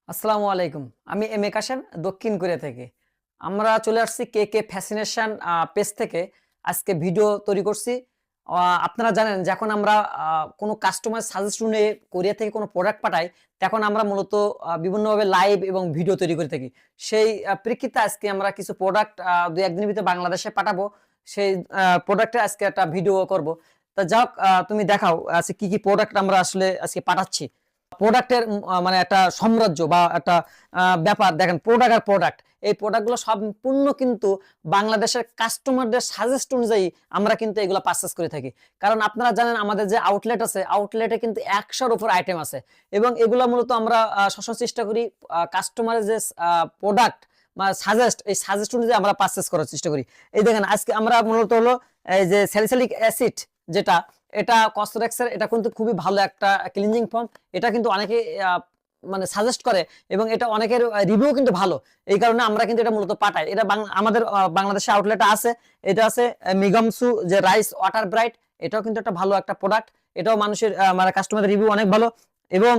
আসসালামু আলাইকুম। আমি এম এ কাশেম দক্ষিণ কোরিয়া থেকে। আমরা চলে আসছি কে কে ফ্যাসিনেশন পেজ থেকে আজকে ভিডিও তৈরি করছি। আপনারা জানেন যখন আমরা কোনো কাস্টমার সাজেশন নিয়ে কোরিয়া থেকে কোনো প্রোডাক্ট পাঠাই, তখন আমরা মূলত বিভিন্নভাবে লাইভ এবং ভিডিও তৈরি করে থাকি। সেই প্রেক্ষিতে আজকে আমরা কিছু প্রোডাক্ট ২-১ দিনের ভিতরে বাংলাদেশে পাঠাবো। সেই প্রোডাক্টের আজকে একটা ভিডিও করব। তা যাক, তুমি দেখাও আজকে কি প্রোডাক্ট আমরা আসলে আজকে পাঠাচ্ছি। প্রোডাক্টের মানে একটা সাম্রাজ্য বা একটা ব্যাপার দেখেন, প্রোডাক্ট আর প্রোডাক্ট, এই প্রোডাক্টগুলো সম্পূর্ণ কিন্তু বাংলাদেশের কাস্টমারদের সাজেস্ট অনুযায়ী আমরা কিন্তু এগুলো পারচেস করে থাকি। কারণ আপনারা জানেন আমাদের যে আউটলেট আছে, আউটলেটে কিন্তু ১০০-র উপর আইটেম আছে এবং এগুলো মূলত আমরা সবসময় চেষ্টা করি কাস্টমারের যে প্রোডাক্ট বা এই সাজেস্ট অনুযায়ী আমরা পারচেস করার চেষ্টা করি। এই দেখেন আজকে আমরা মূলত হলো এই যে স্যালিসাইলিক অ্যাসিড, যেটা এটা কসরেক্সের, এটা কিন্তু খুবই ভালো একটা ক্লিনজিং ফর্ম। এটা কিন্তু অনেকে মানে সাজেস্ট করে এবং এটা অনেকের রিভিউ কিন্তু ভালো। এই কারণে আমরা কিন্তু এটা মূলত পাঠাই। এটা আমাদের বাংলাদেশে আউটলেটে আছে। এটা আছে মিগমসু যে রাইস ওয়াটার ব্রাইট, এটাও কিন্তু একটা ভালো একটা প্রোডাক্ট। এটাও মানুষের মানে কাস্টমারের রিভিউ অনেক ভালো। এবং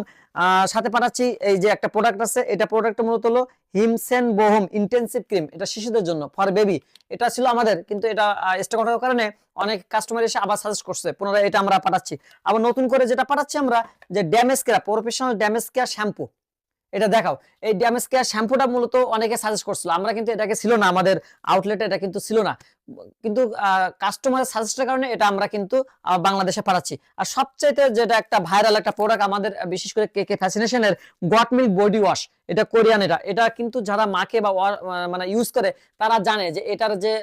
সাথে পাঠাচ্ছি এই যে একটা প্রোডাক্ট আছে, এটা প্রোডাক্টটা মূলত হলো হিমসেন বোহম ইন্টেন্সিভ ক্রিম, এটা শিশুদের জন্য ফর বেবি। এটা ছিল আমাদের, কিন্তু এটা স্টক আউটের কারণে অনেক কাস্টমার এসে আবার সাজেস্ট করছে, পুনরায় এটা আমরা পাঠাচ্ছি। আবার নতুন করে যেটা পাঠাচ্ছি আমরা, যে damage care professional damage care shampoo, এটা দেখাও। এই ড্যামেজ কেয়ার শ্যাম্পুটা মূলত অনেকে সাজেস্ট করছিল, আমরা কিন্তু এটাকে ছিল না আমাদের আউটলেটে, এটা কিন্তু ছিল না, কিন্তু কাস্টমারের সাজেস্টের কারণে এটা আমরা কিন্তু বাংলাদেশে পাঠাচ্ছি। আর সবচাইতে যেটা একটা ভাইরাল একটা প্রোডাক্ট আমাদের, বিশেষ করে কে কে ফ্যাসিনেশনের গট মিল্ক বডি ওয়াশ, এটা কোরিয়ান। এটা কিন্তু যারা মাখে বা মানে ইউজ করে তারা জানে যে এটার যে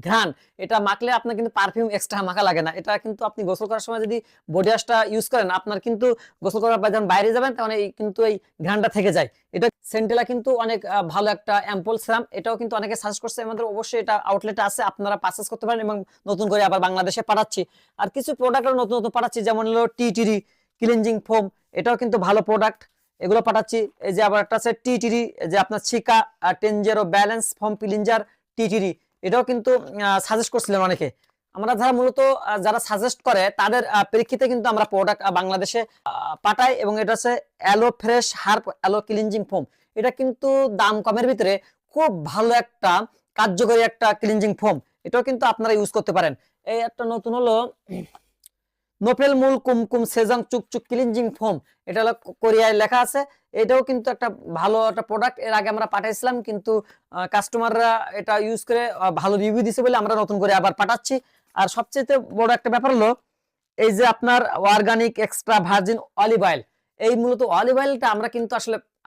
ঘ্রাণ, এটা মাখলে আপনার কিন্তু পারফিউম এক্সট্রা মাখা লাগে না। এটা কিন্তু আপনি গোসল করার সময় যদি বডি ওয়াশটা ইউজ করেন, আপনার কিন্তু গোসল করার পর যখন বাইরে যাবেন তখন কিন্তু এই ঘ্রাণটা থেকে যায়। এটা সেন্টেলা কিন্তু অনেক ভালো একটা অ্যাম্পল সিরাম, এটাও কিন্তু অনেকে সাজেস্ট করছে। আমাদের অবশ্যই এটা আউটলেটে আছে, আপনারা পারচেজ করতে পারেন এবং নতুন করে আবার বাংলাদেশে পাঠাচ্ছি। আর কিছু প্রোডাক্টও নতুন নতুন পাঠাচ্ছি, যেমন হলো টিটিরি ক্লিনজিং ফোম, এটাও কিন্তু ভালো প্রোডাক্ট, এগুলো পাঠাচ্ছি। এই যে আবার একটা আছে টিটিরি, যে আপনার চিকা 10 ব্যালেন্স ফোম ক্লিনজার টিটিরি, এটাও কিন্তু সাজেস্ট করছিলেন অনেকে। আমরা যারা মূলত যারা সাজেস্ট করে তাদের প্রেক্ষিতে কিন্তু আমরা প্রোডাক্ট বাংলাদেশে পাঠাই। এবং এটা হচ্ছে aloe fresh herb aloe cleansing foam, এটা কিন্তু দাম কমের ভিতরে খুব ভালো একটা কার্যকরী একটা ক্লিনজিং ফোম, এটাও কিন্তু আপনারা ইউজ করতে পারেন। এই একটা নতুন হলো নোপেল মূল কুমকুম সেজং চুকচুক ক্লিনজিং ফোম, এটা হলো কোরিয়ায় লেখা আছে। এটাও কিন্তু একটা ভালো একটা প্রোডাক্ট, এর আগে আমরা পাঠাইছিলাম, কিন্তু কাস্টমাররা এটা ইউজ করে ভালো রিভিউ দিছে বলে আমরা নতুন করে আবার পাঠাচ্ছি। আর সবচেয়ে বড় একটা ব্যাপার হলো এই যে আপনার organic extra virgin olive oil, এই মূলত অলিভ অয়েলটা আমরা কিন্তু আসলে